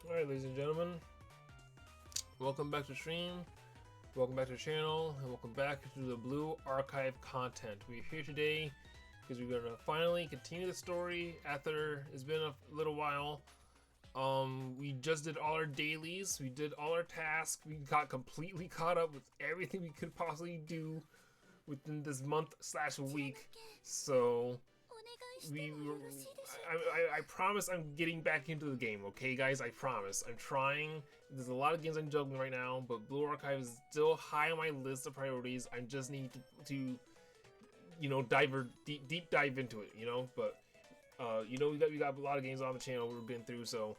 Alright, ladies and gentlemen, welcome back to stream, welcome back to the channel, and welcome back to the Blue Archive content. We're here today because we're going to finally continue the story after it's been a little while. We just did all our dailies, we did all our tasks, we got completely caught up with everything we could possibly do within this month/week, so I promise I'm getting back into the game, okay guys? I promise. I'm trying. There's a lot of games I'm juggling right now, but Blue Archive is still high on my list of priorities. I just need to you know, deep dive into it, you know? But you know, we got a lot of games on the channel we've been through, so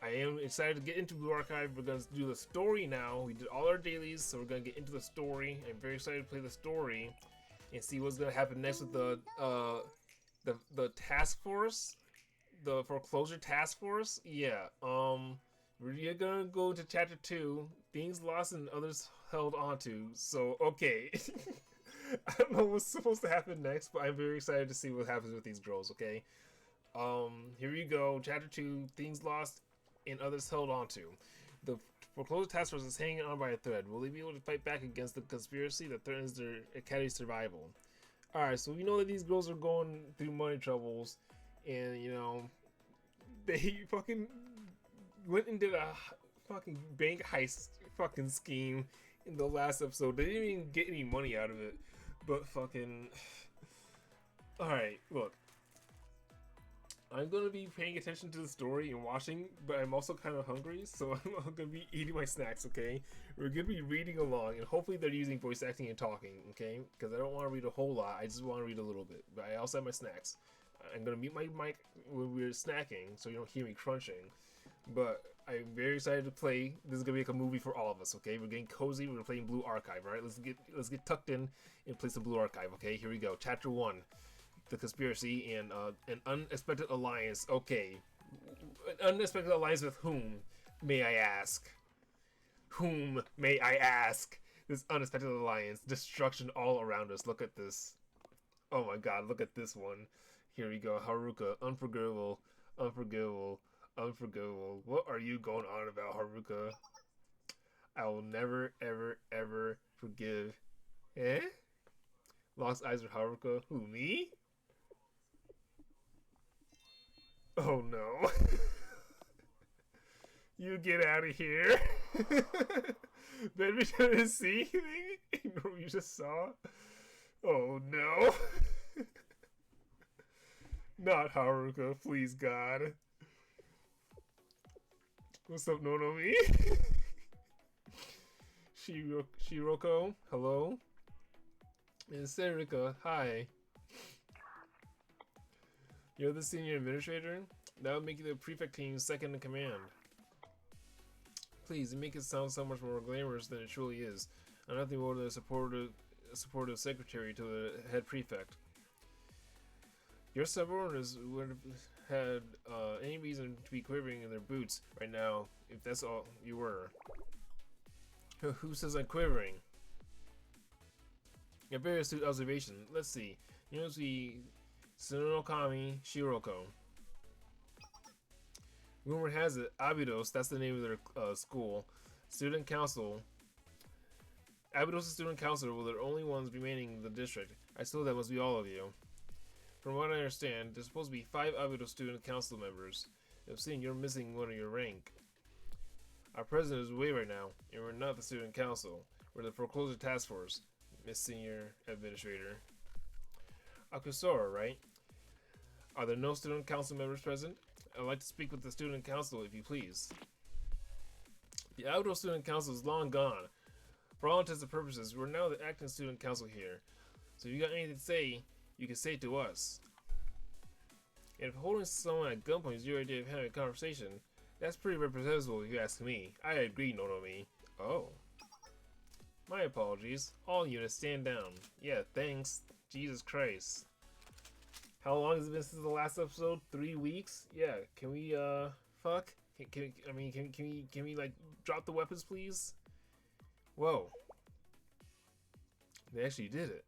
I am excited to get into Blue Archive. We're gonna do the story now. We did all our dailies, so we're gonna get into the story. I'm very excited to play the story and see what's gonna happen next with the task force, the foreclosure task force. Yeah, we're gonna go to chapter 2, things lost and others held onto. So okay. I don't know what's supposed to happen next, but I'm very excited to see what happens with these girls. Okay, here we go. Chapter 2, things lost and others held onto. The foreclosure task force is hanging on by a thread. Will they be able to fight back against the conspiracy that threatens their academy's survival? Alright, so we know that these girls are going through money troubles, and you know, they fucking went and did a fucking bank heist fucking scheme in the last episode. They didn't even get any money out of it, but fucking... Alright, look. I'm gonna be paying attention to the story and watching, but I'm also kind of hungry, so I'm gonna be eating my snacks, okay? We're gonna be reading along, and hopefully they're using voice acting and talking, okay? Because I don't want to read a whole lot, I just want to read a little bit. But I also have my snacks. I'm gonna mute my mic when we're snacking, so you don't hear me crunching. But I'm very excited to play. This is gonna be like a movie for all of us, okay? We're getting cozy, we're playing Blue Archive, alright? Let's get tucked in and play some Blue Archive, okay? Here we go. Chapter 1. The conspiracy and an unexpected alliance. Okay, an unexpected alliance with whom, may I ask? Whom, may I ask? This unexpected alliance. Destruction all around us. Look at this. Oh my god, look at this one. Here we go. Haruka, unforgivable, unforgivable, unforgivable. What are you going on about, Haruka? I will never, ever, ever forgive. Eh? Lost eyes with Haruka. Who, me? Oh no. You get out of here. Baby didn't see anything? Ignore what you just saw? Oh no. Not Haruka, please God. What's up, Nonomi? Shiroko, hello? And Serika, hi. You're the senior administrator? That would make you the prefect team's second in command. Please, you make it sound so much more glamorous than it truly is. I'm nothing more than a supportive secretary to the head prefect. Your subordinates would have had any reason to be quivering in their boots right now, if that's all you were. Who says I'm quivering? A very astute observation. Let's see. You know, see Tsunokami Shiroko. Rumor has it, Abydos, that's the name of their school. Student council. Abydos' student council were the only ones remaining in the district. I suppose that must be all of you. From what I understand, there's supposed to be 5 Abydos student council members. I've seen you're missing one of your rank. Our president is away right now, and we're not the student council. We're the foreclosure task force, Miss Senior Administrator. Akusora, right? Are there no student council members present? I'd like to speak with the student council, if you please. The Outdoor Student Council is long gone. For all intents and purposes, we're now the acting student council here. So if you got anything to say, you can say it to us. And if holding someone at gunpoint is your idea of having a conversation, that's pretty reprehensible if you ask me. I agree, Nonomi. Oh. My apologies. All units stand down. Yeah, thanks. Jesus Christ. How long has it been since the last episode? 3 weeks? Yeah, can we, fuck? Can we, like, drop the weapons, please? Whoa. They actually did it.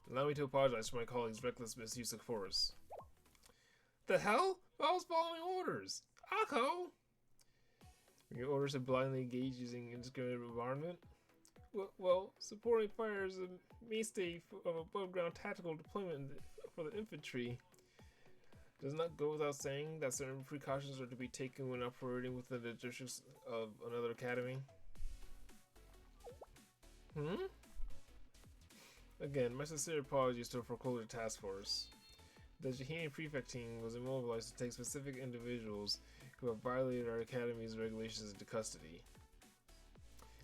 Allow me to apologize for my colleague's reckless misuse of force. The hell? I was following orders. Akko! Your orders to blindly engage using indiscriminate bombardment? Well, supporting fire is a mainstay of above-ground tactical deployment for the infantry. Does not go without saying that certain precautions are to be taken when operating within the districts of another academy. Again, my sincere apologies to the foreclosure task force. The Jahini prefect team was immobilized to take specific individuals who have violated our academy's regulations into custody.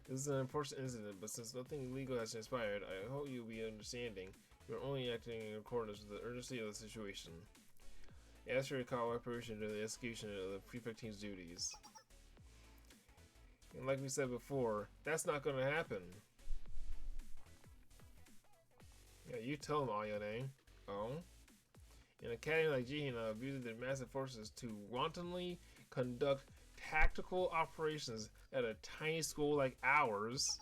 This is an unfortunate incident, but since nothing illegal has transpired, I hope you'll be understanding. We are only acting in accordance with the urgency of the situation. I ask for your cooperation during the execution of the prefect team's duties. And like we said before, that's not going to happen. Yeah, you tell them, Ayane. Oh? An academy like Jihina abuses their massive forces to wantonly conduct tactical operations at a tiny school like ours.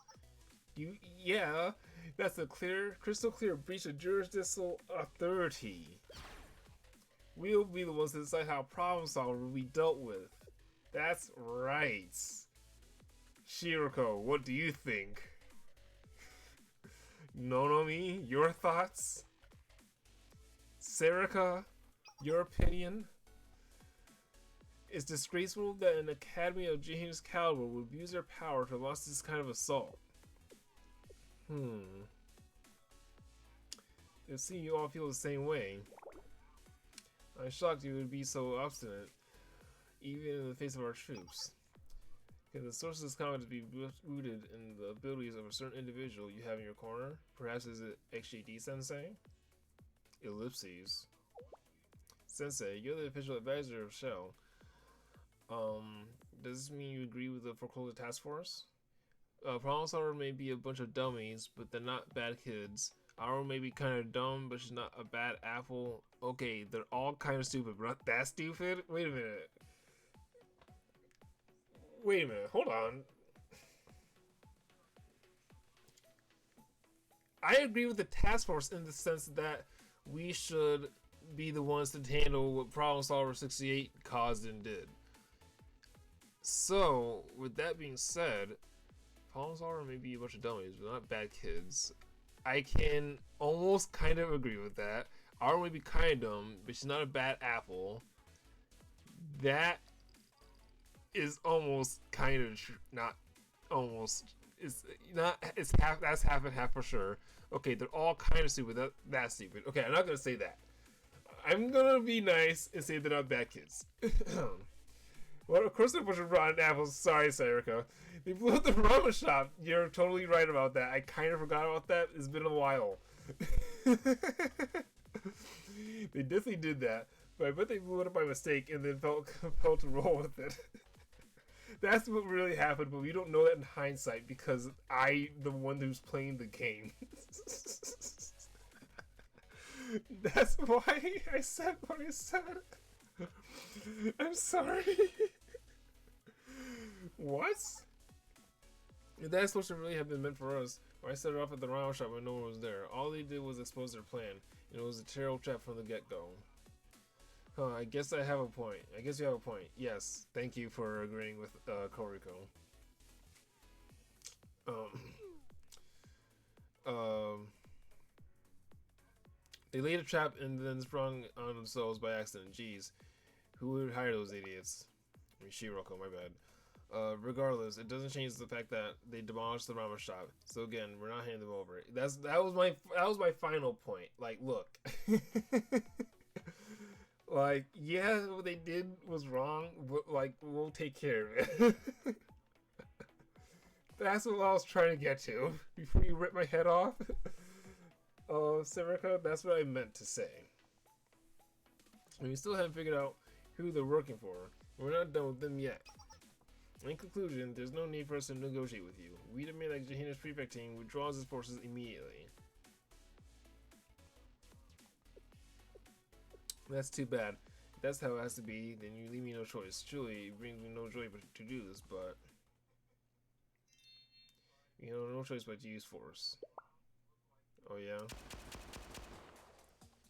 Yeah, that's a crystal clear breach of jurisdictional authority. We'll be the ones to decide how problem solver will be dealt with. That's right. Shiroko, what do you think? Nonomi, your thoughts? Serika, your opinion? It's disgraceful that an academy of Jihina's caliber would abuse their power to launch this kind of assault. It seems you all feel the same way. I'm shocked you would be so obstinate, even in the face of our troops. Can the source of this comment be rooted in the abilities of a certain individual you have in your corner? Perhaps is it XJD Sensei? Ellipses. Sensei, you're the official advisor of Shell. Does this mean you agree with the foreclosure task force? Problem solver may be a bunch of dummies, but they're not bad kids. Aru may be kind of dumb, but she's not a bad apple. Okay, they're all kind of stupid, but not that stupid? Wait a minute. Wait a minute, hold on. I agree with the task force in the sense that we should be the ones to handle what Problem Solver 68 caused and did. So, with that being said, Problem Solver may be a bunch of dummies, but not bad kids. I can almost kind of agree with that. Aru may be kind of dumb, but she's not a bad apple. That is almost kind of not almost. It's not. It's half. That's half and half for sure. Okay, they're all kind of stupid. That's stupid. Okay, I'm not gonna say that. I'm gonna be nice and say they're not bad kids. Well, of course they're a bunch of rotten apples. Sorry, Sairika. They blew up the ramen shop. You're totally right about that. I kind of forgot about that. It's been a while. They definitely did that. But I bet they blew it up by mistake and then felt compelled to roll with it. That's what really happened, but we don't know that in hindsight because I'm the one who's playing the game. That's why I said what I said. I'm sorry. What? That explosion really had been meant for us. When I set it off at the round shop when no one was there, all they did was expose their plan, and it was a terrible trap from the get-go. Huh, I guess I have a point. I guess you have a point. Yes, thank you for agreeing with Koriko. They laid a trap and then sprung on themselves by accident. Jeez, who would hire those idiots? I mean, Shiroko, my bad. Regardless, it doesn't change the fact that they demolished the ramen shop. So again, we're not handing them over. That was my final point. Like, look, like, yeah, what they did was wrong, but like, we'll take care of it. That's what I was trying to get to before you rip my head off. Serika, that's what I meant to say. And we still haven't figured out who they're working for. We're not done with them yet. In conclusion, there's no need for us to negotiate with you. We demand that Jahina's prefect team withdraws its forces immediately. That's too bad. If that's how it has to be, then you leave me no choice. Truly, it brings me no joy but to do this, but you know, no choice but to use force. Oh yeah?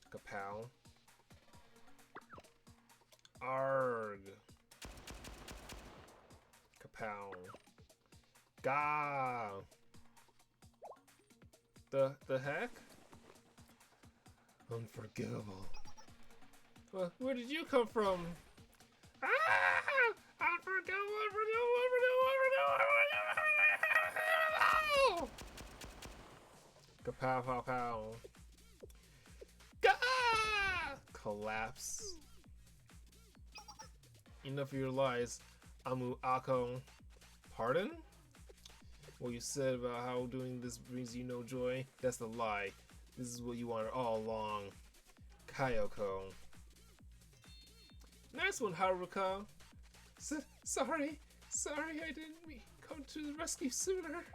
Kapow. Gah! The heck? Unforgivable. Well, where did you come from? Ah! Unforgivable, unforgivable. Kapow, pow, pow. Gah! Collapse. Enough of your lies, Amu Ako. Pardon? What you said about how doing this brings you no joy, that's the lie. This is what you wanted all along. Kayoko. Nice one, Haruka. Sorry I didn't come to the rescue sooner.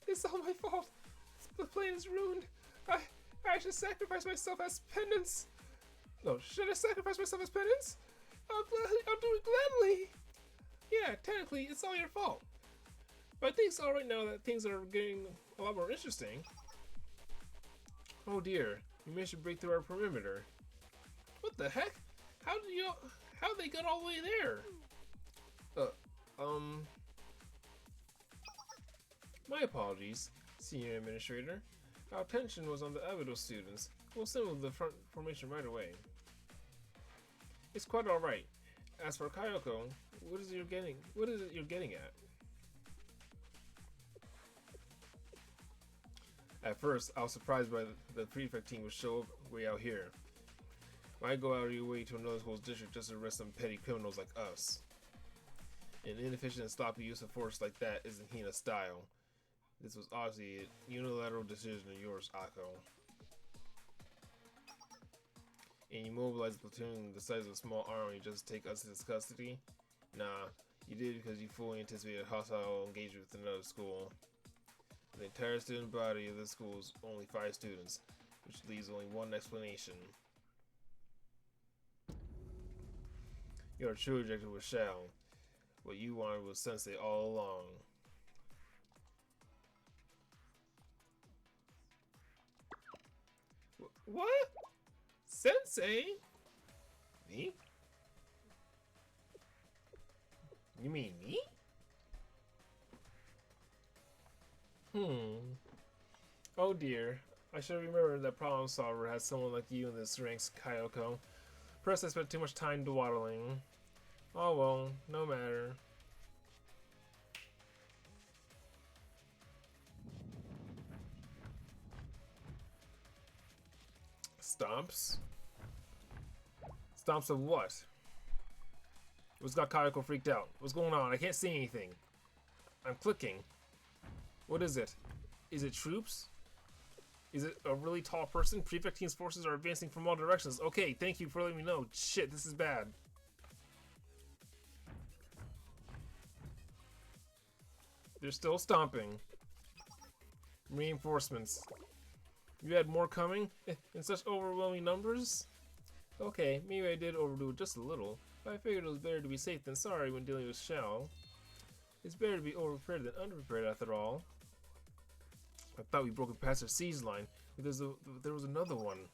It's all my fault. The plan is ruined. I should sacrifice myself as penance. No, should I sacrifice myself as penance? I'll do it gladly. Yeah, technically, it's all your fault. But I think it's alright now that things are getting a lot more interesting. Oh dear, we managed to break through our perimeter. What the heck? How they got all the way there? My apologies, Senior Administrator. Our attention was on the Abido students. We'll assemble the front formation right away. It's quite alright. As for Kayoko, what is it you're getting at? At first, I was surprised by the prefect team would show up way out here. Why go out of your way to another school's district just to arrest some petty criminals like us? An inefficient and sloppy use of force like that isn't Hina's style. This was obviously a unilateral decision of yours, Ako. And you mobilized a platoon the size of a small army just to take us into custody? Nah, you did it because you fully anticipated hostile engagement with another school. The entire student body of this school is only 5 students, which leaves only one explanation. Your true objective was Shao. What you wanted was Sensei all along. What? Sensei? Me? You mean me? Oh dear. I should remember that problem solver has someone like you in this ranks, Kayoko. Perhaps I spent too much time dawdling. Oh well, no matter. Stomps? Stomps of what? What's got Kayoko freaked out? What's going on? I can't see anything. I'm clicking. What is it? Is it troops? Is it a really tall person? Prefect team's forces are advancing from all directions. Okay, thank you for letting me know. Shit, this is bad. They're still stomping. Reinforcements. You had more coming? In such overwhelming numbers? Okay, maybe I did overdo it just a little, but I figured it was better to be safe than sorry when dealing with Shao. It's better to be overprepared than underprepared after all. I thought we broke past her siege line, but there was another one.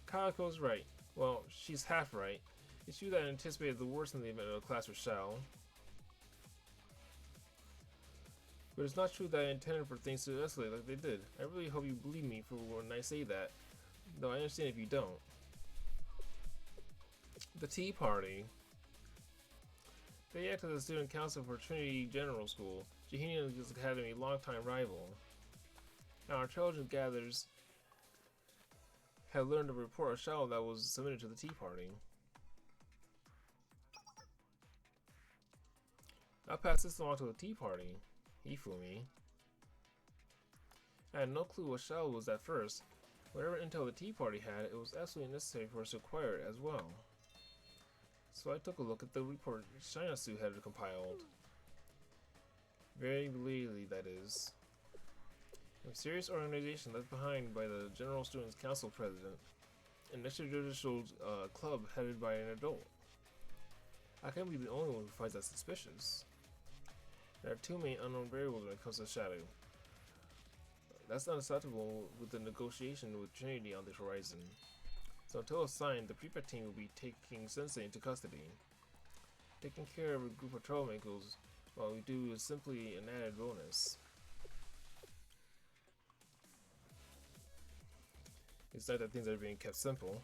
Kayako's right. Well, she's half right. It's true that I anticipated the worst in the event of a clash with Shao. But it's not true that I intended for things to escalate like they did. I really hope you believe me for when I say that, though I understand if you don't. The Tea Party. They act as a student council for Trinity General School, Jihini's Academy longtime rival. Now our intelligence gatherers have learned a report of Shao that was submitted to the Tea Party. I'll pass this along to the Tea Party. Hifumi. I had no clue what Shao was at first. Whatever intel the Tea Party had, it was absolutely necessary for us to acquire it as well. So I took a look at the report Shinasu had compiled. Very belatedly, that is. A mysterious organization left behind by the General Students Council President, an extrajudicial club headed by an adult. I can't be the only one who finds that suspicious. There are 2 main unknown variables when it comes to Shadow. That's not acceptable with the negotiation with Trinity on the horizon. So until assigned, the prefect team will be taking Sensei into custody. Taking care of a group of troublemakers What we do is simply an added bonus. It's not that things are being kept simple.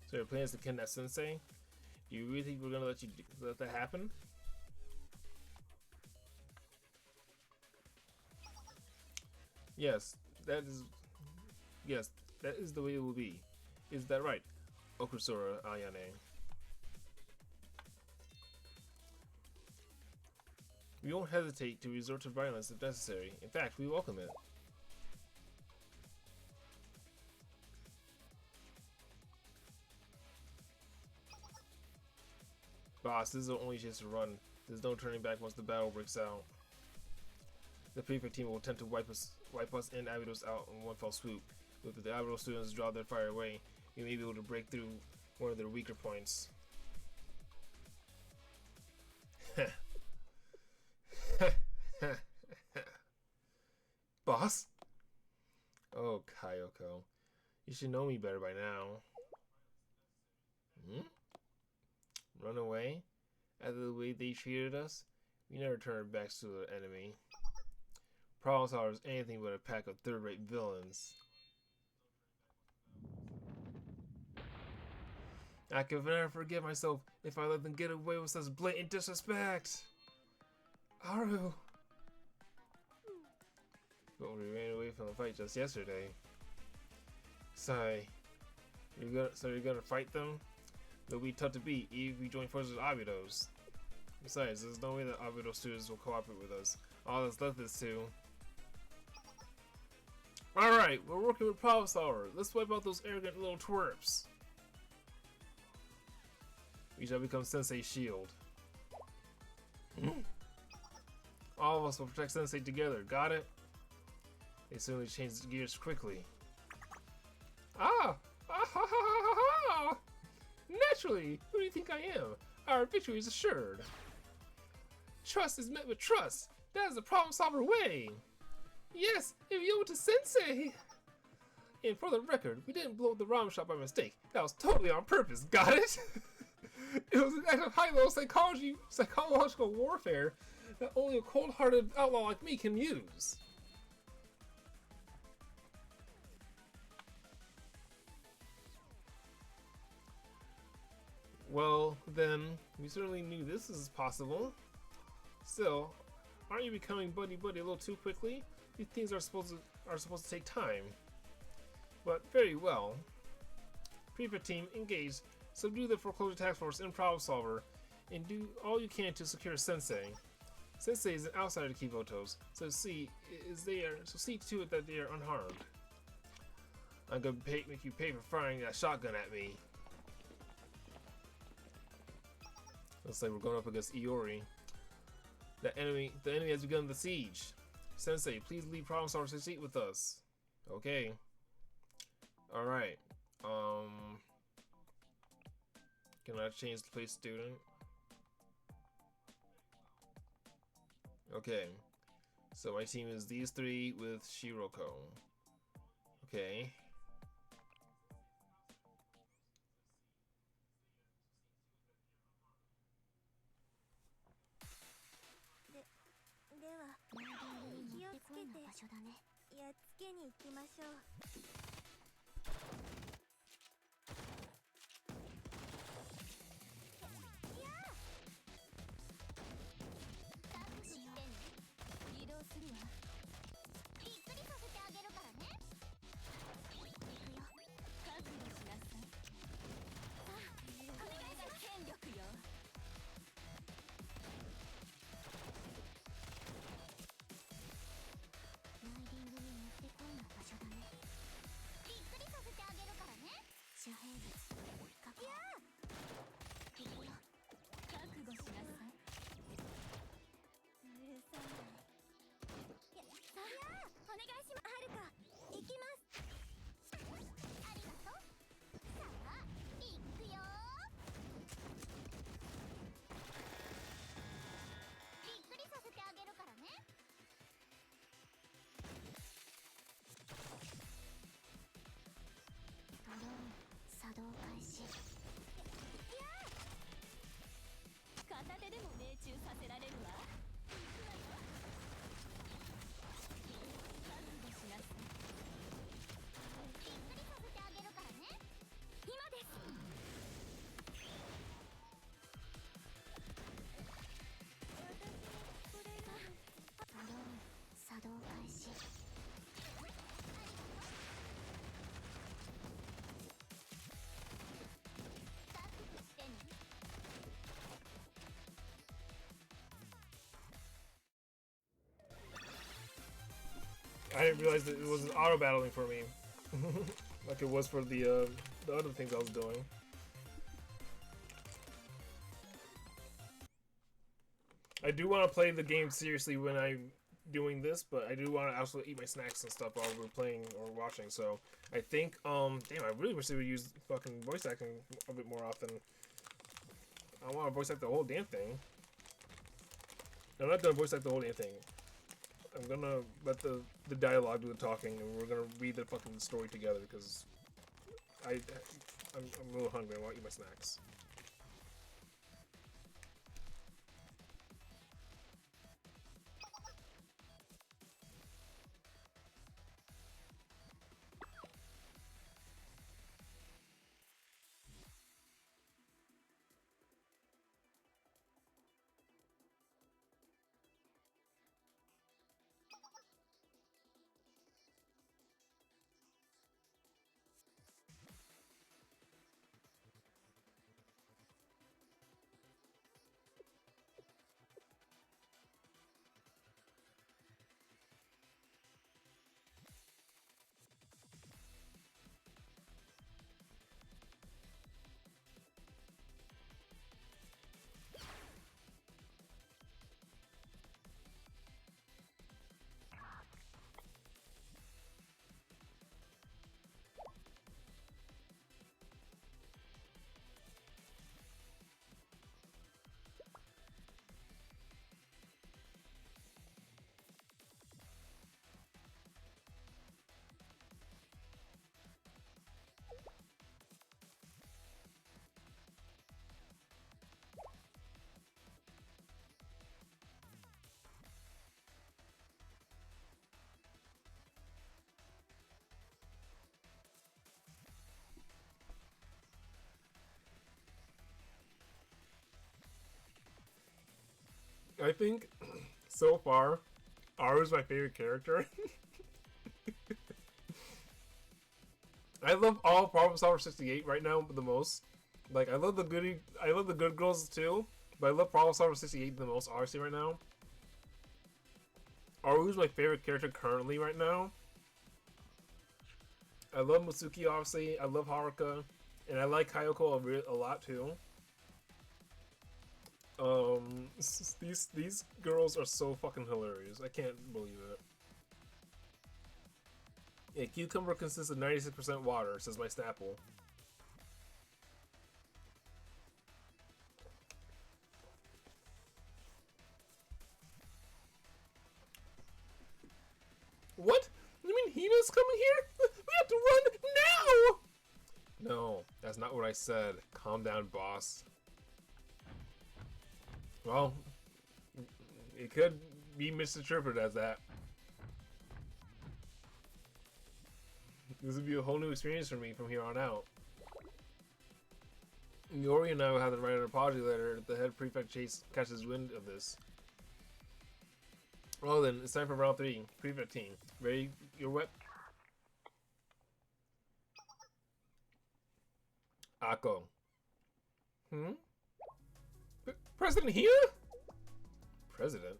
So your plan is to kidnap Sensei? Do you really think we're gonna let that happen? Yes, that is. Yes, that is the way it will be. Is that right, Okusora Ayane? We won't hesitate to resort to violence if necessary. In fact, we welcome it. Boss, this is the only chance to run. There's no turning back once the battle breaks out. The prefect team will attempt to wipe us and Abydos out in one fell swoop. If the Abydos students draw their fire away, we may be able to break through one of their weaker points. Boss? Oh, Kayoko. You should know me better by now. Hmm? Run away? After the way they treated us? We never turn our backs to the enemy. Problem solvers anything but a pack of third-rate villains. I could never forgive myself if I let them get away with such blatant disrespect. Haru. But we ran away from the fight just yesterday. Sigh. You're gonna fight them? They'll be tough to beat even if we join forces with Abydos. Besides, there's no way that Abydos students will cooperate with us. All that's left is to... Alright, we're working with Problem Solver. Let's wipe out those arrogant little twerps. We shall become Sensei's shield. All of us will protect Sensei together, got it? They suddenly changed gears quickly. Ah! Ah ha ha ha ha! Naturally! Who do you think I am? Our victory is assured. Trust is met with trust. That is the Problem Solver way. Yes, if you owe it to Sensei. And for the record, we didn't blow up the ramen shop by mistake. That was totally on purpose, got it? It was an act of high-level psychological warfare that only a cold-hearted outlaw like me can use. Well, then, we certainly knew this is possible. Still, aren't you becoming buddy-buddy a little too quickly? These things are supposed to take time. But very well. Prefect team, engaged. Subdue the foreclosure task force and Problem Solver, and do all you can to secure Sensei. Sensei is an outsider to Kivotos, so see to it that they are unharmed. I'm gonna make you pay for firing that shotgun at me. Looks like we're going up against Iori. The enemy has begun the siege. Sensei, please leave Problem Solver's seat with us. Okay. Alright. Can I change the place student? Okay. So my team is these three with Shiroko. Okay. I didn't realize that it wasn't auto battling for me, like it was for the other things I was doing. I do want to play the game seriously when I'm doing this, but I do want to also eat my snacks and stuff while we're playing or watching. So I think, damn, I really wish they would use fucking voice acting a bit more often. I want to voice act the whole damn thing. I'm not gonna voice act the whole damn thing. I'm gonna let the dialogue do the talking, and we're gonna read the fucking story together because I'm a little hungry. I want to eat my snacks. I think so far, Aru is my favorite character. I love all Problem Solver 68 right now the most. Like I love the good girls too, but I love Problem Solver 68 the most honestly right now. Aru's my favorite character currently right now. I love Mitsuki obviously. I love Haruka, and I like Kayoko a lot too. These girls are so fucking hilarious. I can't believe it. A cucumber consists of 96% water, says my Snapple. What? You mean Hina's coming here? We have to run now! No, that's not what I said. Calm down, boss. Well, it could be misinterpreted as that. This would be a whole new experience for me from here on out. Yori and I will have to write an apology letter if the head prefect catches wind of this. Well then, it's time for round 3. Prefect team. Ready? You're wet? Akko. President here? President?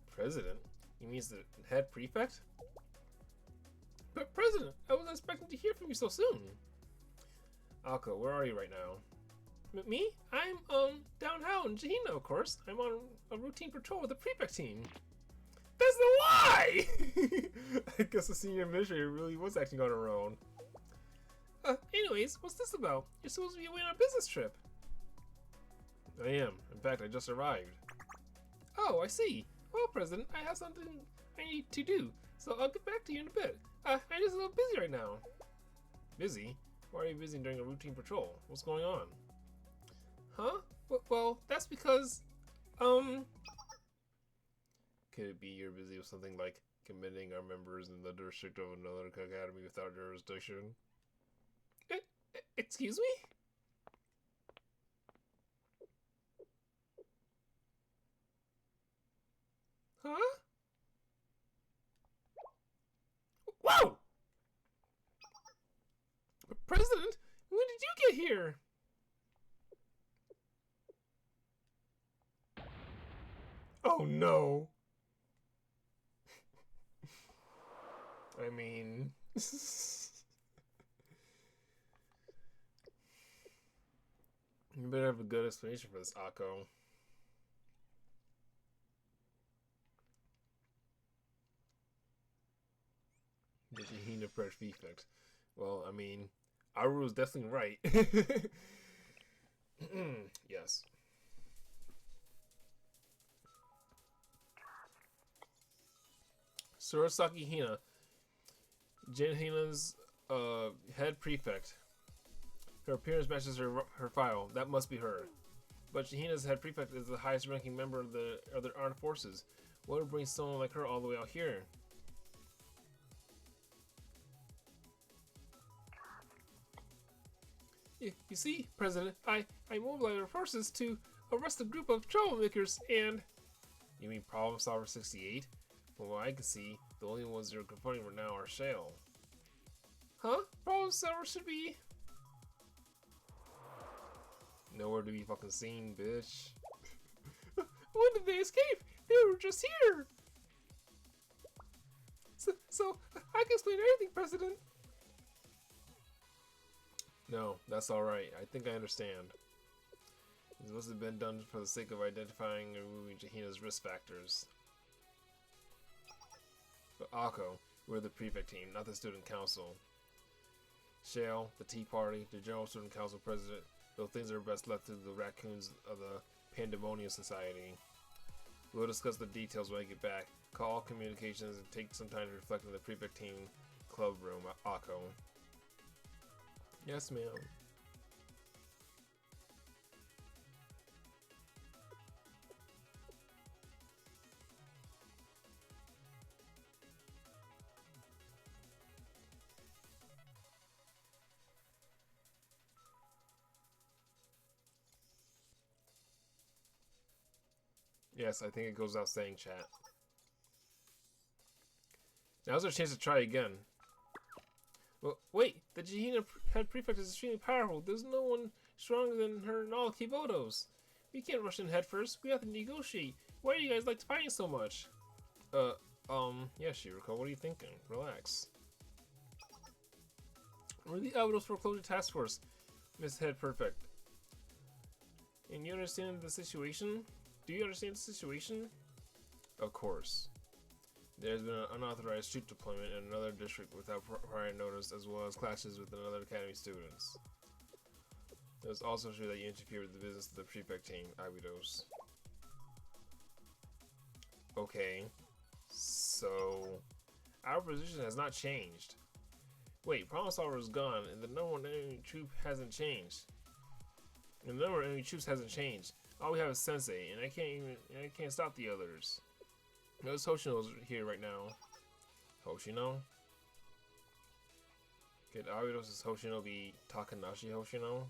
President? He means the head prefect? But President, I wasn't expecting to hear from you so soon. Akko, where are you right now? Me? I'm, downtown in Jahina, of course. I'm on a routine patrol with the prefect team. That's a lie! I guess the senior administrator really was acting on her own. Anyways, what's this about? You're supposed to be away on a business trip. I am. In fact, I just arrived. Oh, I see. Well, President, I have something I need to do, so I'll get back to you in a bit. I'm just a little busy right now. Busy? Why are you busy during a routine patrol? What's going on? Huh? Well, that's because, um... Could it be you're busy with something like committing our members in the district of another academy without jurisdiction? Excuse me? Huh? Whoa! President, when did you get here? Oh no. I mean... you better have a good explanation for this, Akko. The Shahina prefect. Well, I mean, Aru was definitely right. Yes. Surasaki Hina, Jin Hina's head prefect. Her appearance matches her file. That must be her. But Shahina's head prefect is the highest ranking member of the other armed forces. What would bring someone like her all the way out here? You see, President, I mobilized our forces to arrest a group of troublemakers and... You mean Problem Solver 68? From what I can see, the only ones you're confronting right now are Shale. Huh? Problem Solver should be... Nowhere to be fucking seen, bitch. When did they escape? They were just here! So I can explain anything, President. No, that's alright. I think I understand. This must have been done for the sake of identifying and removing Jahina's risk factors. But Akko, we're the prefect team, not the student council. Shale, the Tea Party, the General Student Council President, those things are best left to the raccoons of the Pandemonium Society. We'll discuss the details when I get back. Call communications and take some time to reflect on the prefect team club room, Akko. Yes, ma'am. Yes, I think it goes without saying, chat. Now's our chance to try again. Well, wait, the Jahina head prefect is extremely powerful. There's no one stronger than her in all Kibotos. We can't rush in head first. We have to negotiate. Why do you guys like fighting so much? Yeah, Shiriko, what are you thinking? Relax. We're the Abidos Foreclosure Task Force, Miss Head Perfect. And you understand the situation? Do you understand the situation? Of course. There's been an unauthorized troop deployment in another district without prior notice, as well as clashes with another academy students. It was also true that you interfered with the business of the prefect team, Abidos. Okay. So... our position has not changed. Wait, Problem Solver is gone, and the number one enemy troop hasn't changed. And the number of enemy troops hasn't changed. All we have is Sensei, and I can't stop the others. Notice Hoshino's here right now. Hoshino? Could Abidos' Hoshino be Takanashi Hoshino?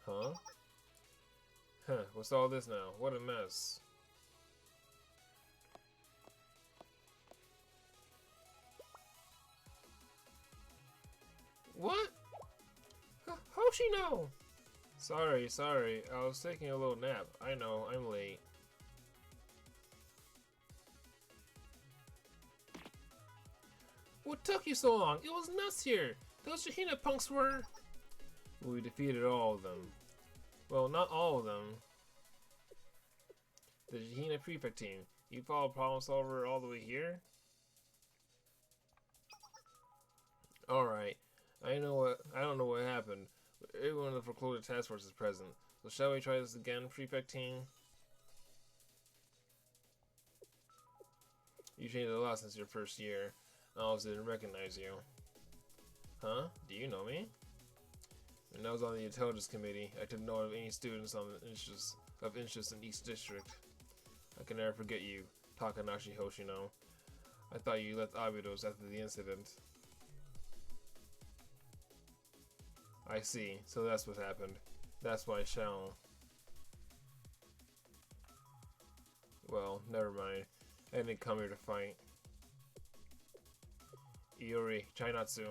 Huh? Huh, what's all this now? What a mess. What? Hoshino! Sorry, I was taking a little nap. I know, I'm late. What took you so long? It was nuts here! Those Shahina punks were... We defeated all of them. Well, not all of them. The Shahina Prefect team. You followed Problem Solver all the way here? Alright. I don't know what happened, but everyone in the Foreclosure Task Force is present. So shall we try this again, Prefect team? You changed a lot since your first year. I almost didn't recognize you. Huh? Do you know me? No, was on the intelligence committee, I didn't know of any students of interest in each district. I can never forget you, Takanashi Hoshino. I thought you left Abidos after the incident. I see, so that's what happened. That's why Shao. Well, never mind. I didn't come here to fight. Iori, Chainatsu.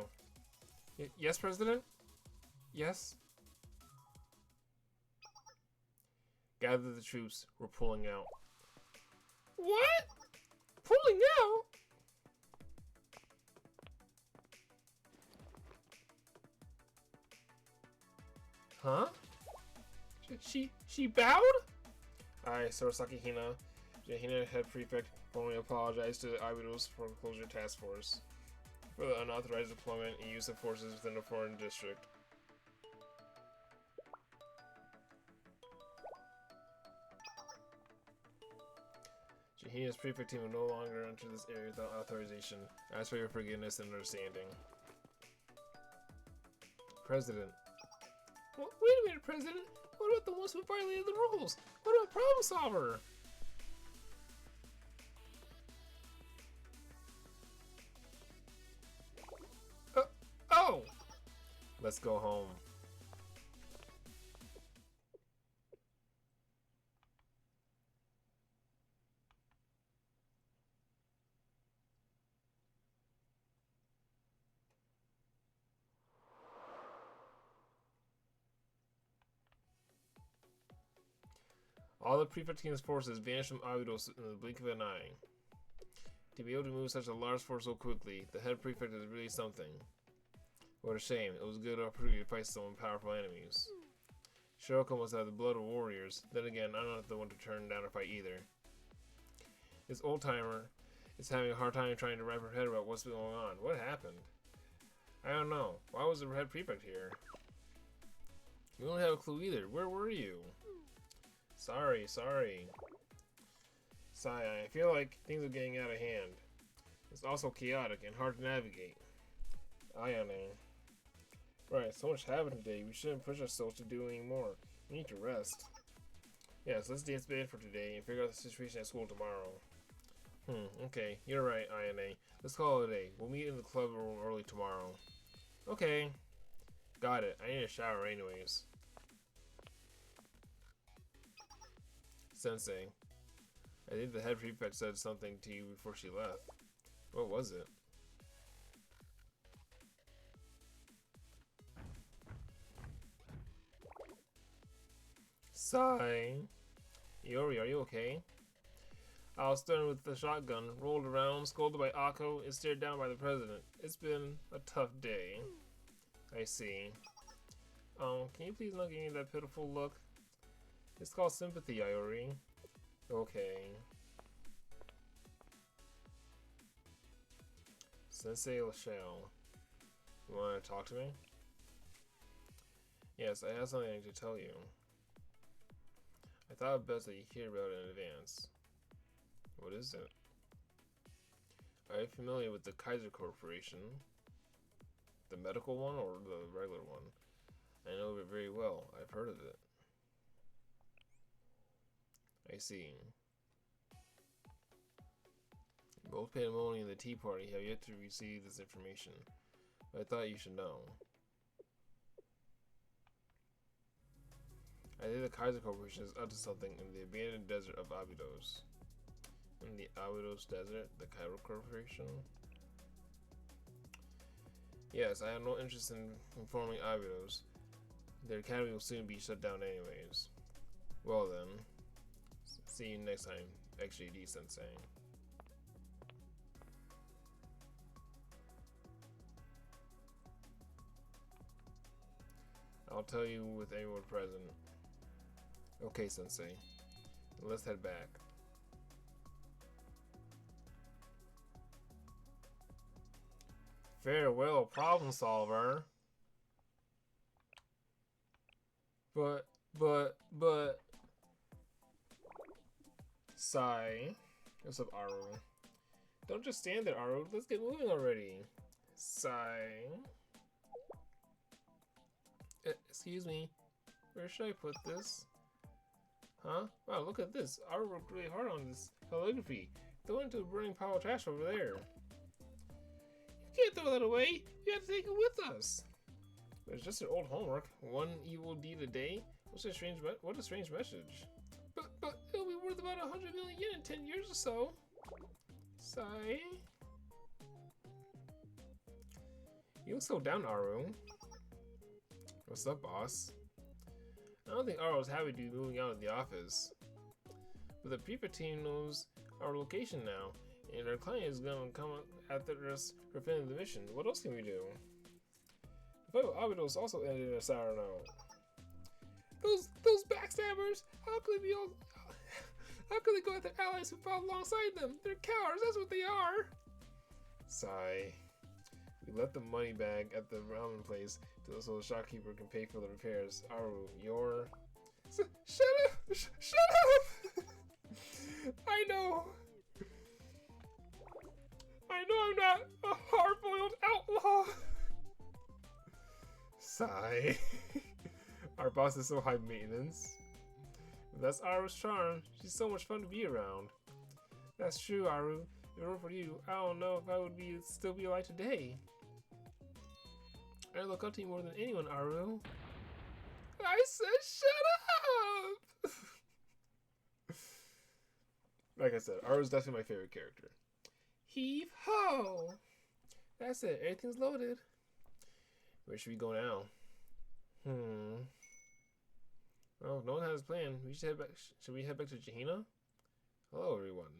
Yes, President? Yes? Gather the troops. We're pulling out. What? Pulling out? Huh? She bowed? Alright, Sorosaki Hina. Hina head prefect formally apologized to the Abidos for closure task force for the unauthorized deployment and use of forces within a foreign district. Hina's prefect team will no longer enter this area without authorization. I ask for your forgiveness and understanding. President. Well, wait a minute, President. What about the ones who violated the rules? What about Problem Solver? Oh! Let's go home. All the Prefect Team's forces vanished from Abidos in the blink of an eye. To be able to move such a large force so quickly, the head prefect is really something. What a shame. It was a good opportunity to fight some powerful enemies. Shiroko must have the blood of warriors. Then again, I'm not the one to turn down a fight either. This old-timer is having a hard time trying to wrap her head about what's going on. What happened? I don't know. Why was the head prefect here? We don't have a clue either. Where were you? Sorry. Sigh, I feel like things are getting out of hand. It's also chaotic and hard to navigate. Ayane. Right, so much happened today. We shouldn't push ourselves to do any more. We need to rest. Yes, let's disband for today and figure out the situation at school tomorrow. Okay. You're right, Ayane. Let's call it a day. We'll meet in the club room early tomorrow. Okay. Got it. I need a shower anyways. Sensei. I think the head prefect said something to you before she left. What was it? Sigh. Iori, are you okay? I was stunned with the shotgun, rolled around, scolded by Akko, and stared down by the president. It's been a tough day. I see. Can you please not give me that pitiful look? It's called sympathy, Iori. Okay. Sensei Lachelle. You want to talk to me? Yes, I have something to tell you. I thought it best that you hear about it in advance. What is it? Are you familiar with the Kaiser Corporation? The medical one or the regular one? I know it very well. I've heard of it. I see. Both Pandemonium and the Tea Party have yet to receive this information, but I thought you should know. I think the Kaiser Corporation is up to something in the abandoned desert of Abidos. In the Abidos Desert, the Kaiser Corporation? Yes, I have no interest in informing Abidos. Their academy will soon be shut down anyways. Well then, see you next time, XJD Sensei. I'll tell you with anyone present. Okay, Sensei. Let's head back. Farewell, problem solver. But... Sigh. What's up, Aru? Don't just stand there, Aru. Let's get moving already. Sigh. Excuse me. Where should I put this? Huh? Wow, look at this. I worked really hard on this calligraphy. Throw it into the burning pile of trash over there. You can't throw that away. You have to take it with us. It's just an old homework. One evil deed a day? What a strange message. But it'll be worth about 100 million yen in 10 years or so. Sigh. You look so down, Aru. What's up, boss? I don't think Aru's happy to be moving out of the office. But the prefect team knows our location now, and our client is gonna come after us for failing the mission. What else can we do? The fight with Abidos also ended in a sour note. Those backstabbers! How could they go after allies who fought alongside them? They're cowards, that's what they are! Sigh. We left the money bag at the ramen place so the shopkeeper can pay for the repairs. Aru, you're... Shut up! Shut up! I know I'm not a hard-boiled outlaw! Sigh. Our boss is so high maintenance. But that's Aru's charm. She's so much fun to be around. That's true, Aru. If it weren't for you, I don't know if I would still be alive today. I look up to you more than anyone, Aru. I said shut up! Like I said, Aru's definitely my favorite character. Heave ho! That's it, everything's loaded. Where should we go now? Well, no one has a plan. We should head back. Should we head back to Jahina? Hello, everyone.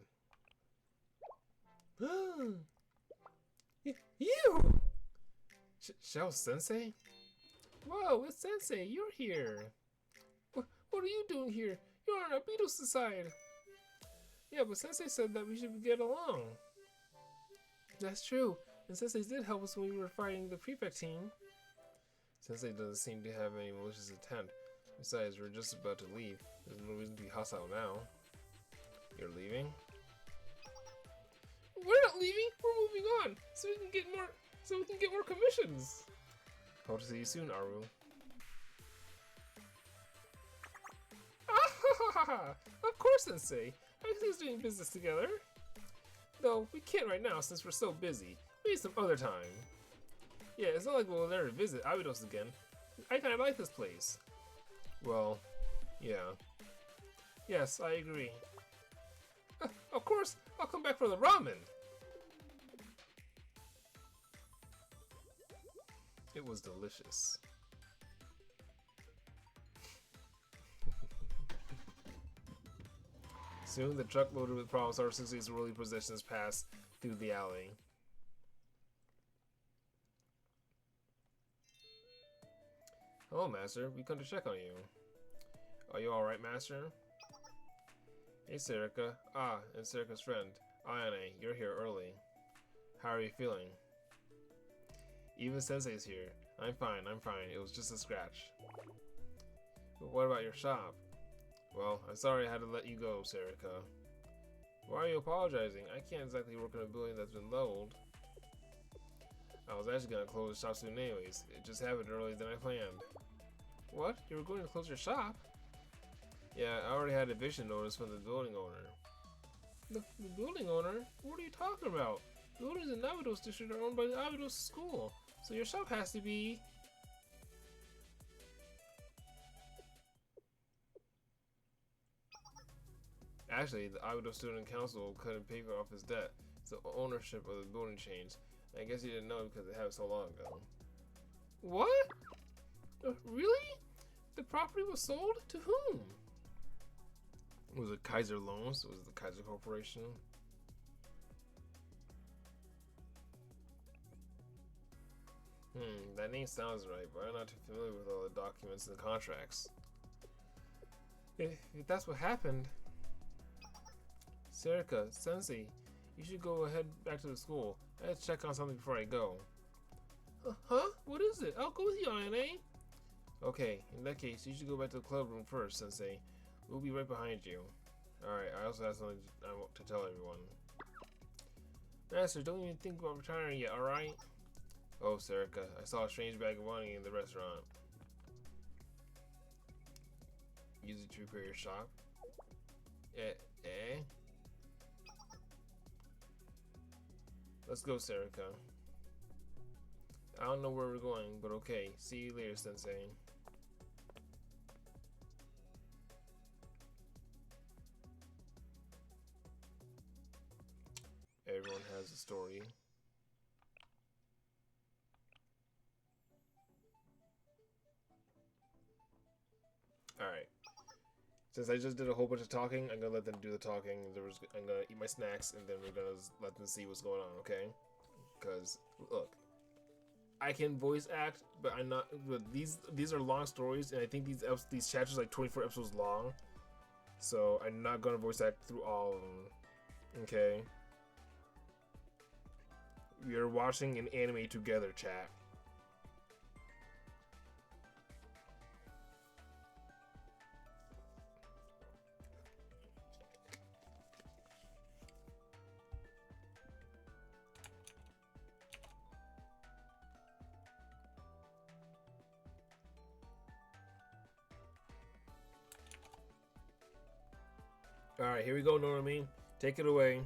You! Shao Sensei? Whoa, it's Sensei. You're here. What are you doing here? You're on our Beatles side. Yeah, but Sensei said that we should get along. That's true. And Sensei did help us when we were fighting the prefect team. Sensei doesn't seem to have any malicious intent. Besides, we're just about to leave. There's no reason to be hostile now. You're leaving? We're not leaving. We're moving on, so we can get more commissions. Hope to see you soon, Aru. Of course, Sensei. Everything's doing business together. Though we can't right now since we're so busy. Maybe some other time. Yeah, it's not like we'll never visit Abidos again. I kinda like this place. Well, yeah. Yes, I agree. Of course, I'll come back for the ramen! It was delicious. Soon, the truck loaded with Problem Star 60's worldly possessions passed through the alley. Hello, Master. We come to check on you. Are you alright, Master? Hey, Serica. Ah, and Serica's friend. Ayane, you're here early. How are you feeling? Even Sensei's here. I'm fine. It was just a scratch. But what about your shop? Well, I'm sorry I had to let you go, Serica. Why are you apologizing? I can't exactly work in a building that's been leveled. I was actually gonna close the shop soon anyways. It just happened earlier than I planned. What? You were going to close your shop? Yeah, I already had a eviction notice from the building owner. The building owner? What are you talking about? The buildings in Abidos district are owned by the Abidos school, so your shop has to be... Actually, the Abidos Student Council couldn't pay off his debt, so ownership of the building changed. I guess you didn't know because it happened so long ago. What? Really? The property was sold? To whom? Was it Kaiser Loans? Was it the Kaiser Corporation? That name sounds right, but I'm not too familiar with all the documents and the contracts. If that's what happened... Serica, Sensei, you should go ahead back to the school. I have to check on something before I go. Huh? What is it? I'll go with you, Ayane. Okay, in that case, you should go back to the club room first, Sensei. We'll be right behind you. Alright, I also have something I want to tell everyone. Master, don't even think about retiring yet, alright? Oh, Serica, I saw a strange bag of money in the restaurant. it to repair your shop. Eh? Let's go, Serica. I don't know where we're going, but okay. See you later, Sensei. Everyone has a story. Alright. Since I just did a whole bunch of talking, I'm gonna let them do the talking. I'm gonna eat my snacks, and then we're gonna let them see what's going on, okay? Because, look, I can voice act, but I'm not. But these are long stories, and I think these chapters are like 24 episodes long. So I'm not gonna voice act through all of them, okay? We are watching an anime together, chat. Alright, here we go, Norami. Take it away.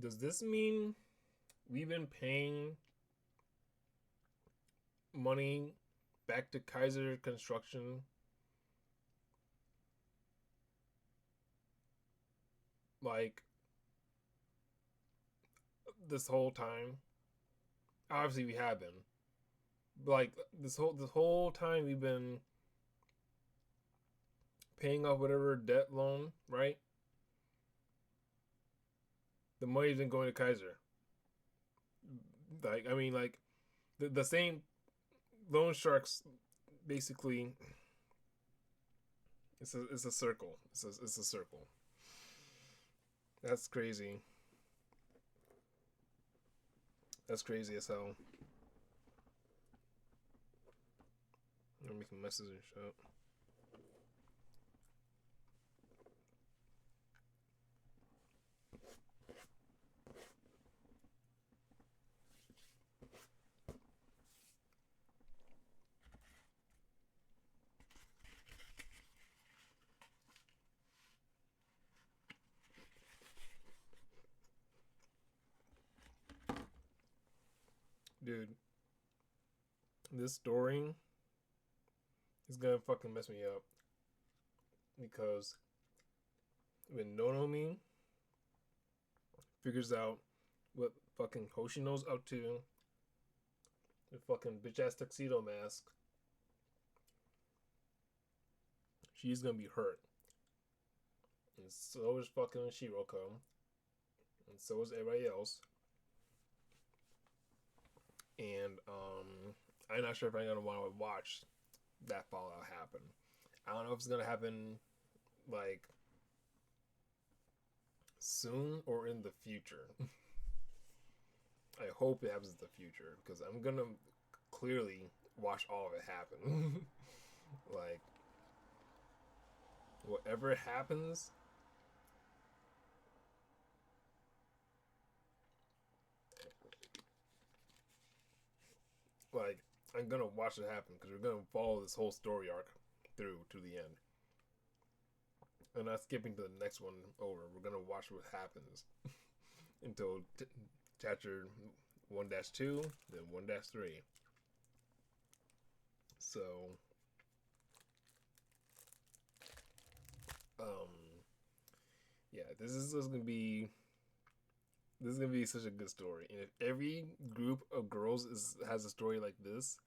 Does this mean we've been paying money back to Kaiser Construction like this whole time? Obviously we have been. But like this whole time we've been paying off whatever debt loan, right? The money's been going to Kaiser. Like I mean like the same loan sharks basically it's a circle. It's a circle. That's crazy. That's crazy as hell. I'm gonna make a message and shit. Dude, this story is gonna fucking mess me up because when Nonomi figures out what fucking Hoshino's up to, the fucking bitch ass tuxedo mask, she's gonna be hurt. And so is fucking Shiroko. And so is everybody else. And I'm not sure if I'm gonna want to watch that fallout happen. I don't know if it's gonna happen like soon or in the future. I hope it happens in the future because I'm gonna clearly watch all of it happen. Like whatever happens, like I'm gonna watch it happen because we're gonna follow this whole story arc through to the end. And not skipping to the next one over. We're gonna watch what happens until chapter 1-2, then 1-3. So, yeah, this is gonna be such a good story. And if every group of girls has a story like this,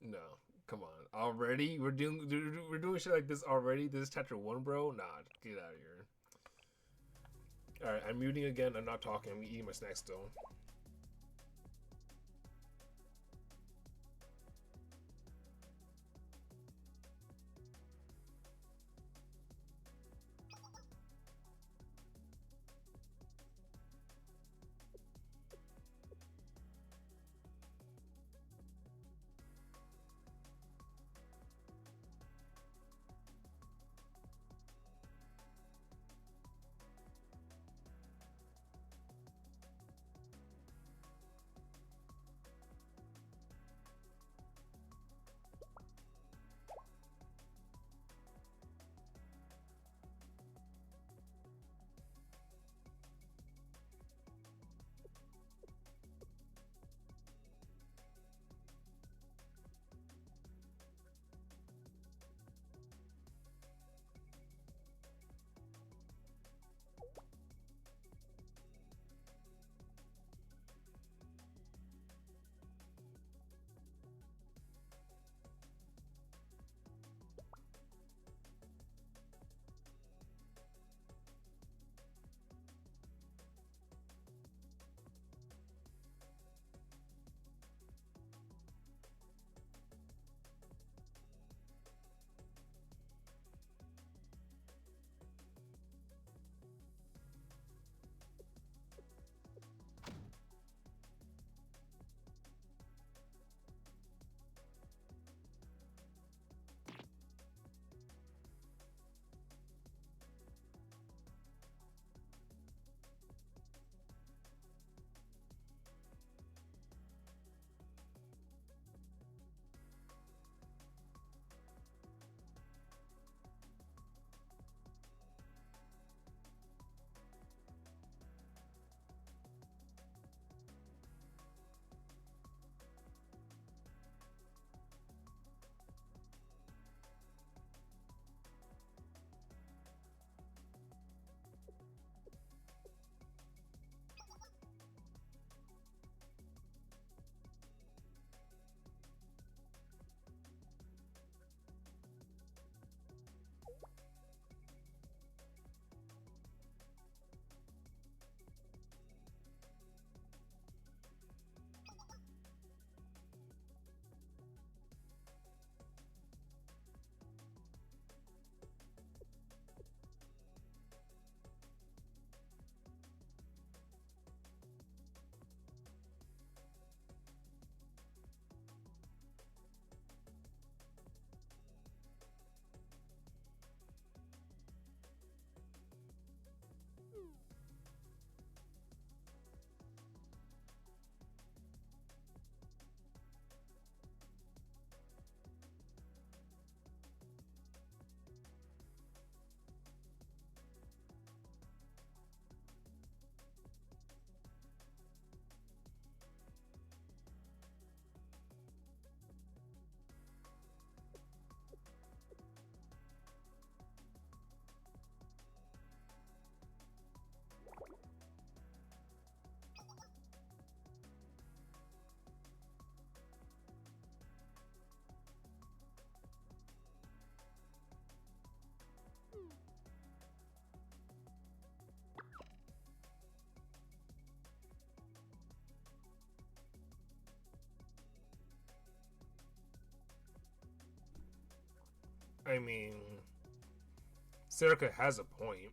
no, come on, already we're doing shit like this already. This is chapter 1, bro. Nah, get out of here. All right, I'm muting again. I'm not talking. I'm eating my snack still. I mean, Serica has a point.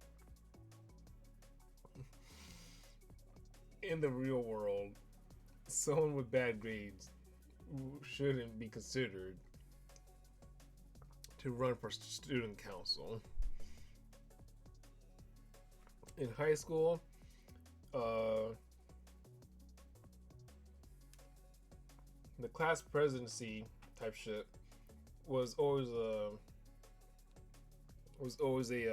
In the real world, someone with bad grades shouldn't be considered to run for student council. In high school, the class presidency type shit was always a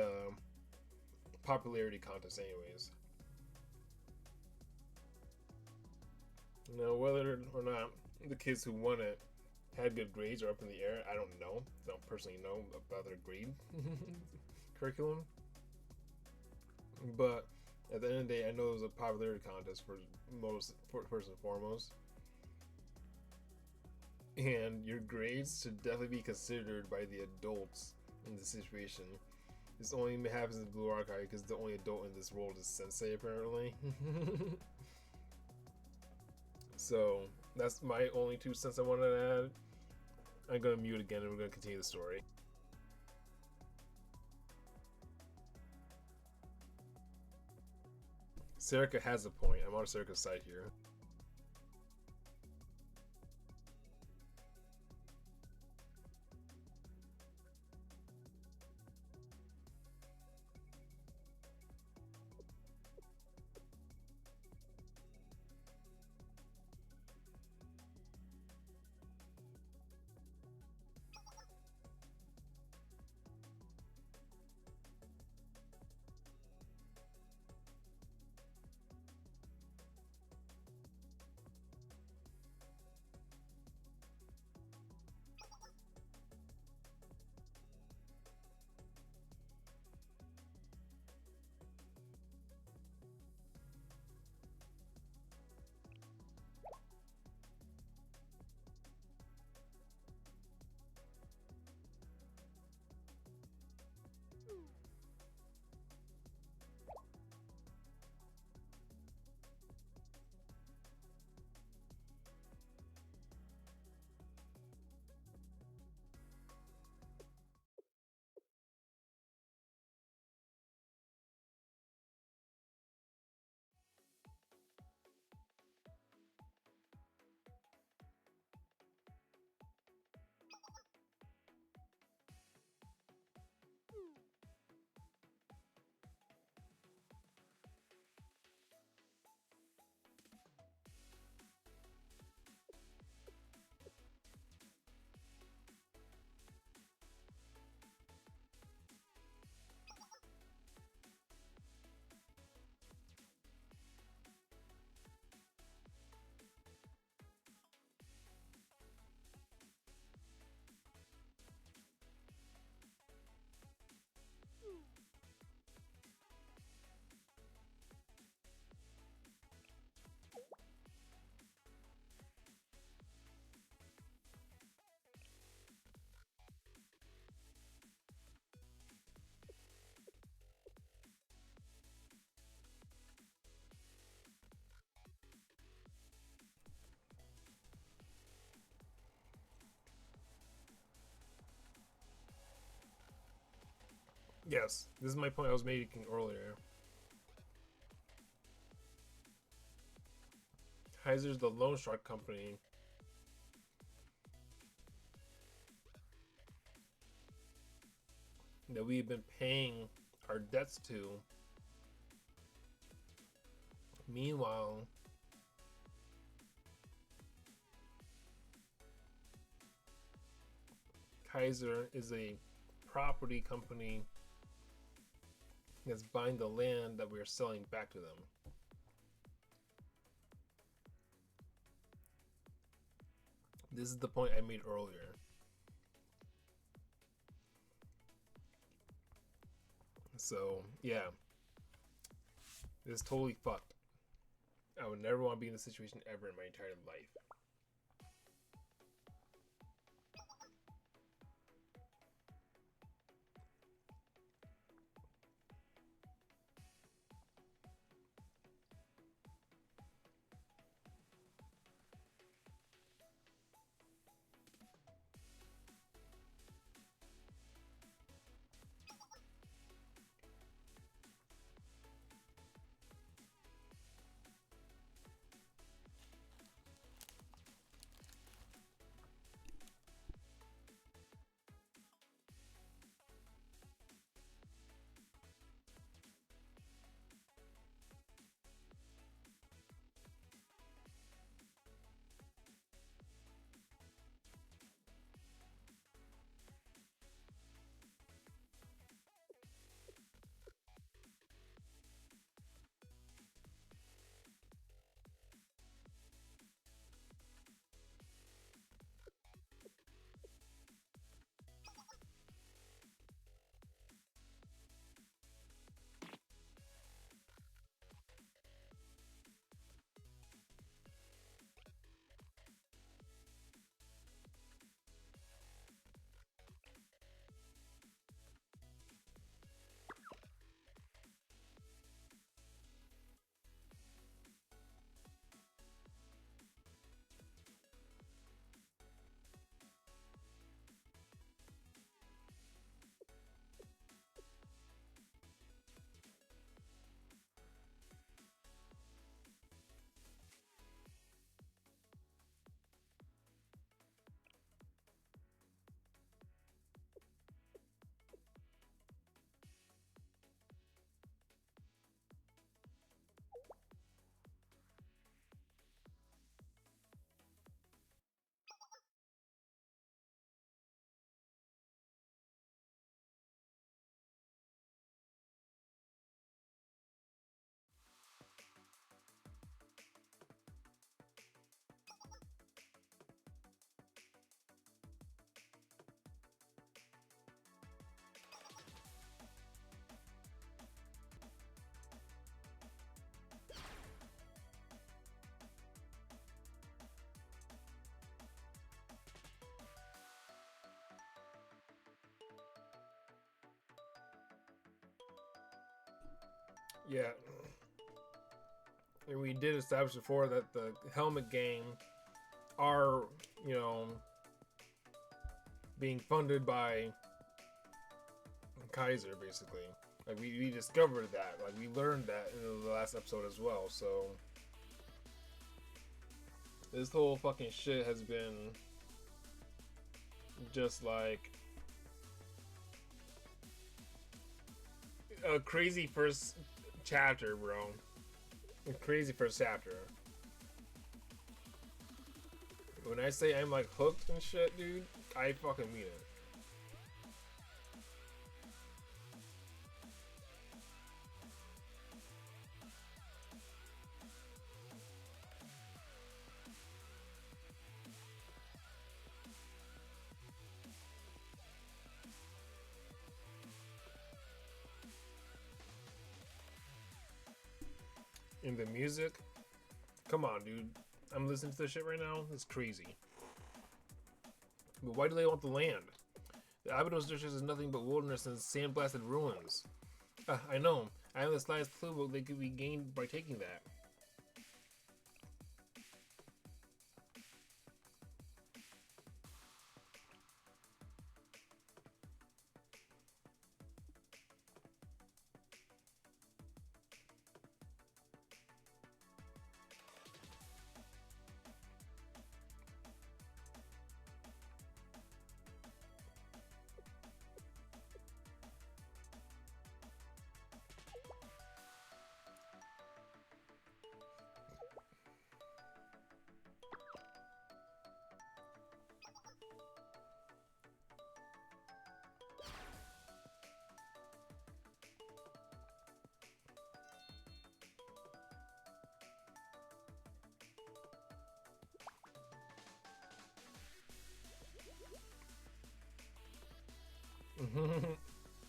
popularity contest, anyways. Now, whether or not the kids who won it had good grades or up in the air, I don't know. I don't personally know about their grade curriculum. But at the end of the day, I know it was a popularity contest for first and foremost. And your grades should definitely be considered by the adults in the situation. This only happens in Blue Archive because the only adult in this world is Sensei, apparently. So that's my only 2 cents I wanted to add. I'm gonna mute again and we're gonna continue the story. Serica has a point. I'm on Serica's side here. Yes, this is my point I was making earlier. Kaiser's the loan shark company that we've been paying our debts to. Meanwhile, Kaiser is a property company that's buying the land that we're selling back to them. This is the point I made earlier. So, yeah. This is totally fucked. I would never want to be in this situation ever in my entire life. Yeah. And we did establish before that the Helmet Gang are, you know, being funded by Kaiser, basically. Like, we discovered that. Like, we learned that in the last episode as well, so... This whole fucking shit has been... just like... a crazy first chapter, bro. A crazy first chapter. When I say I'm like hooked and shit, dude, I fucking mean it. And the music, come on, dude. I'm listening to this shit right now. It's crazy. But why do they want the land? The Abydos district is nothing but wilderness and sandblasted ruins. I know. I have the slightest clue what they could be gained by taking that.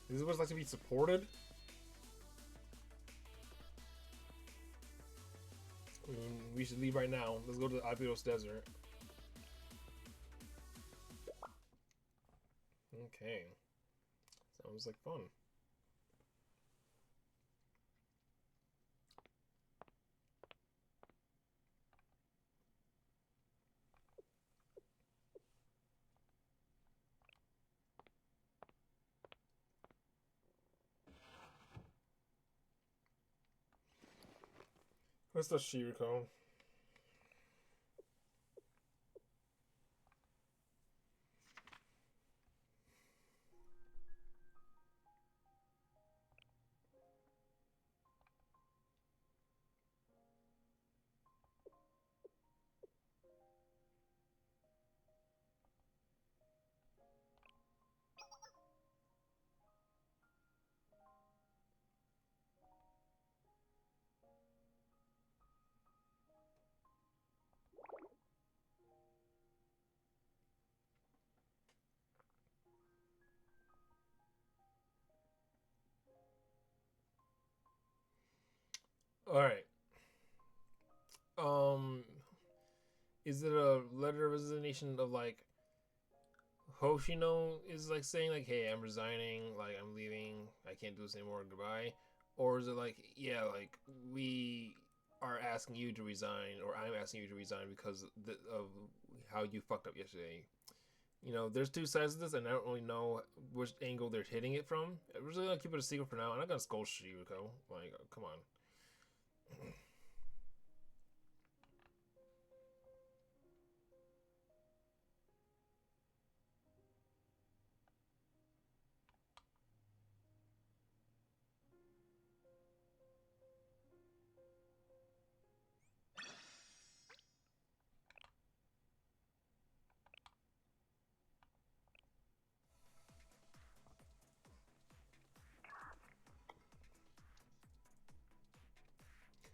This is what it's like to be supported? I mean, we should leave right now. Let's go to the Abydos Desert. Okay. Sounds like fun. What's the Shiriko? Alright. Is it a letter of resignation of like Hoshino is like saying like, hey, I'm resigning, like I'm leaving, I can't do this anymore, goodbye? Or is it like, yeah, like we are asking you to resign, or I'm asking you to resign because of how you fucked up yesterday? You know, there's two sides of this, and I don't really know which angle they're hitting it from. I'm just gonna keep it a secret for now. I'm not gonna scold Shiriko. Like, come on.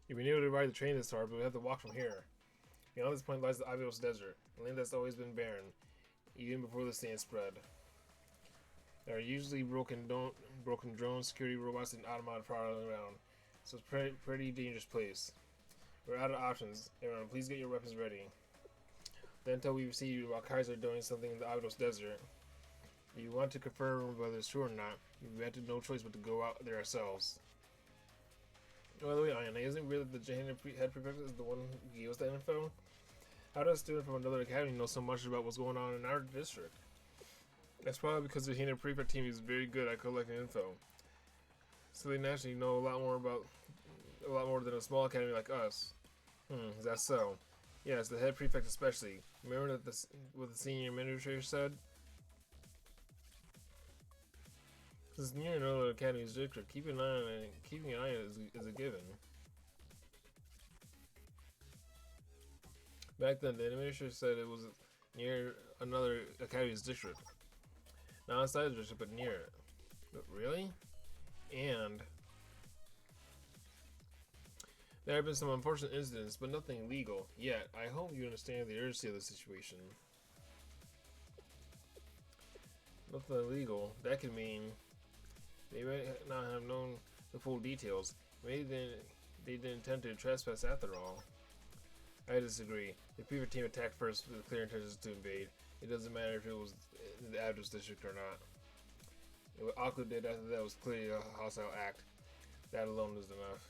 You've been able to ride the train this far, but we have to walk from here. Beyond this point lies the Abydos Desert, a land that's always been barren, even before the sand spread. There are usually broken drones, security robots, and automata prowling around, so it's a pretty dangerous place. We're out of options. Everyone, please get your weapons ready. The intel we received about Kaiser doing something in the Abydos Desert. If you want to confirm whether it's true or not, we had no choice but to go out there ourselves. By the way, Ian, isn't it weird that the head prefect is the one who gave us that info? How does a student from another academy know so much about what's going on in our district? That's probably because the head prefect team is very good at collecting info. So they naturally know a lot more than a small academy like us. Is that so? Yes, the head prefect especially. Remember that what the senior administrator said? Since near another academy's district, keeping an eye on it is a given. Back then, the administrator said it was near another academy's district. Not outside the district, but near it. But really? And there have been some unfortunate incidents, but nothing illegal yet. I hope you understand the urgency of the situation. Nothing illegal. That could mean they might not have known the full details. Maybe they didn't intend to trespass after all. I disagree. The prefect team attacked first with clear intentions to invade. It doesn't matter if it was in the address district or not. What Aku did after that was clearly a hostile act. That alone is enough.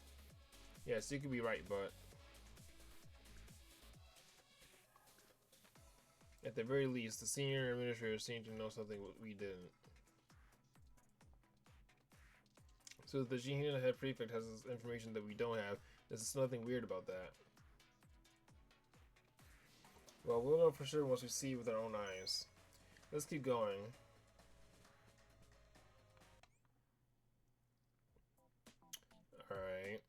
Yes, you could be right, but at the very least, the senior administrator seemed to know something we didn't. So the Shihina head prefect has this information that we don't have. There's nothing weird about that. Well, we'll know for sure once we see with our own eyes. Let's keep going. Alright.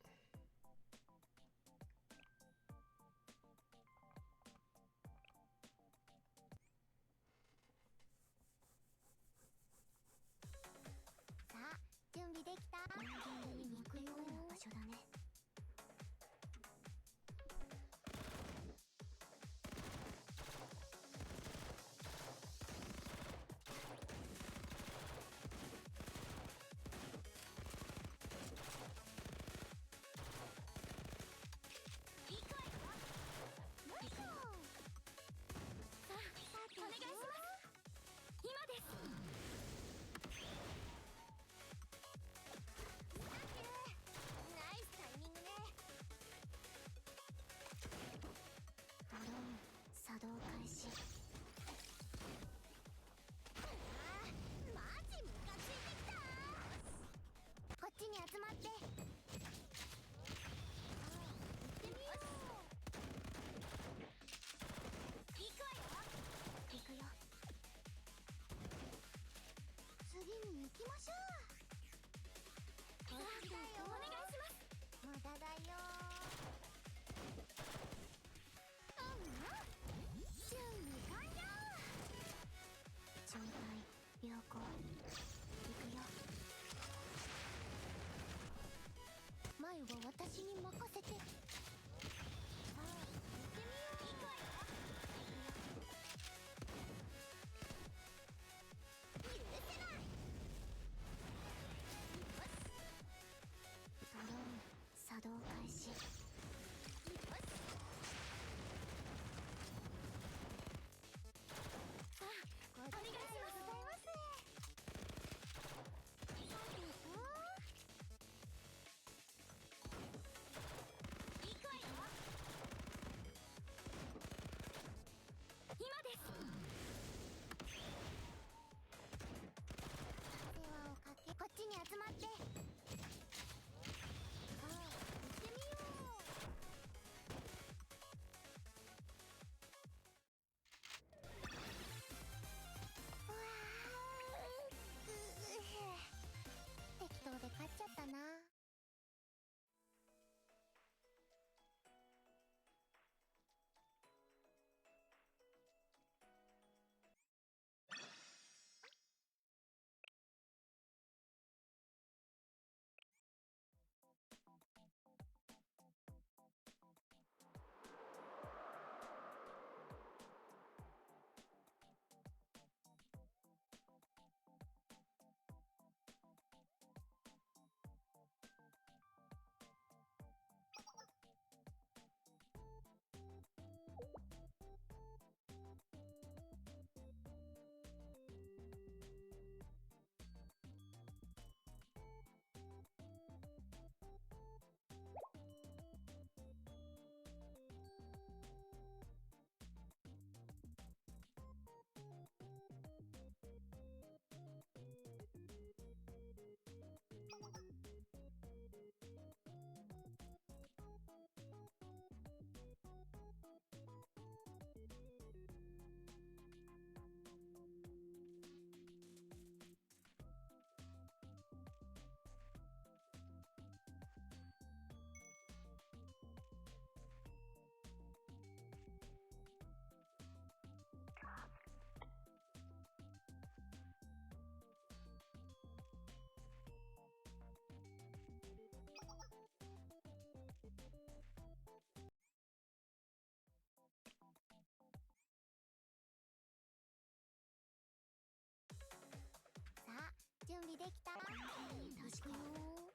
準備できた？確か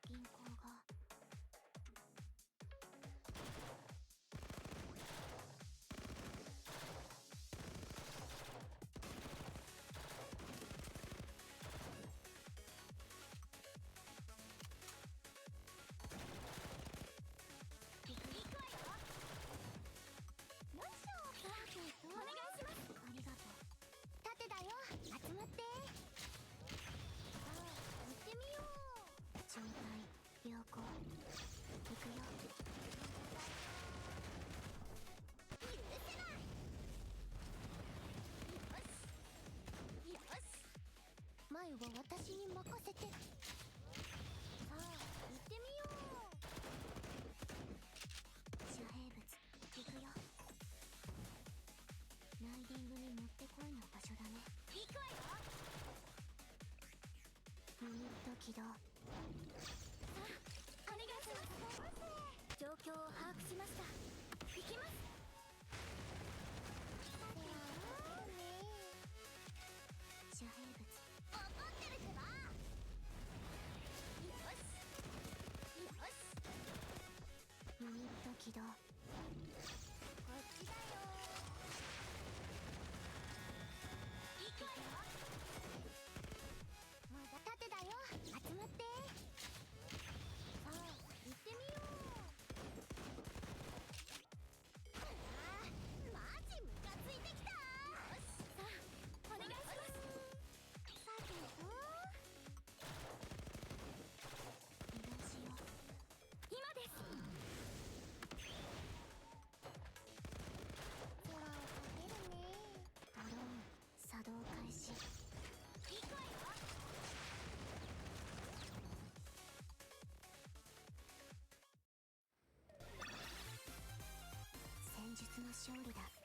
銀行が。お願いします。ありがとう。盾だよ。集まって。さあ、行ってみよう。状態良好。行くよ。許せない。よし。よし。前は私に任せて。さあ、行ってみよう。遮蔽物。行くよ。ライディングにもってこいの場所だね。行くわよ。ユニット起動。さあ、お願いします。状況を把握しました。行きます。遮蔽物。怒ってるってば。よし。よし。ユニット起動。こっちだよ。まだ盾だよ。集まって。さあ、行ってみよう。マジムカついてきた。よし。さあ、お願いします。さてと移動しよう。今です。空をかけるね。ドローン作動開始。行くわよ。戦術の勝利だ。